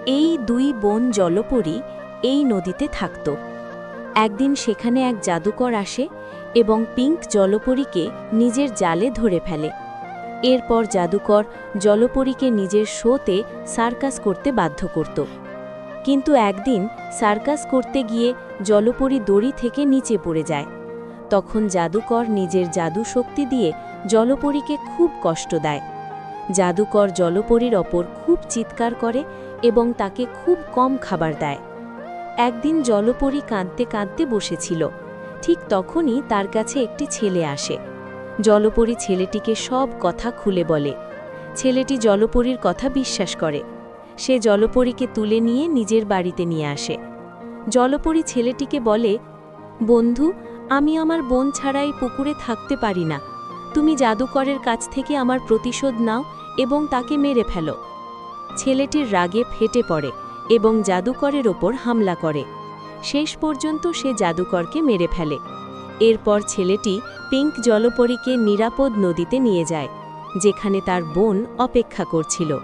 এই দুই বোন জলপরী এই নদীতে থাকত। একদিন সেখানে এক জাদুকর আসে এবং পিঙ্ক জলপরীকে নিজের জালে ধরে ফেলে। এরপর জাদুকর জলপরীকে নিজের শোতে সার্কাস করতে বাধ্য করত। কিন্তু একদিন সার্কাস করতে গিয়ে জলপরী দড়ি থেকে নিচে পড়ে যায়। তখন জাদুকর নিজের জাদু শক্তি দিয়ে জলপরীকে খুব কষ্ট দেয়। জাদুকর জলপরীর ওপর খুব চিৎকার করে এবং তাকে খুব কম খাবার দেয়। একদিন জলপরী কাঁদতে কাঁদতে বসেছিল। ঠিক তখনই তার কাছে একটি ছেলে আসে। জলপরী ছেলেটিকে সব কথা খুলে বলে। ছেলেটি জলপরীর কথা বিশ্বাস করে। সে জলপরীকে তুলে নিয়ে নিজের বাড়িতে নিয়ে আসে। জলপরী ছেলেটিকে বলে, বন্ধু, আমি আমার বোন ছাড়া এই পুকুরে থাকতে পারি না। তুমি জাদুকরের কাছ থেকে আমার প্রতিশোধ নাও এবং তাকে মেরে ফেলো। ছেলেটির রাগে ফেটে পড়ে এবং জাদুকরের ওপর হামলা করে। শেষ পর্যন্ত সে জাদুকরকে মেরে ফেলে। এরপর ছেলেটি পিঙ্ক জলপরীকে নিরাপদ নদীতে নিয়ে যায়, যেখানে তার বোন অপেক্ষা করছিল।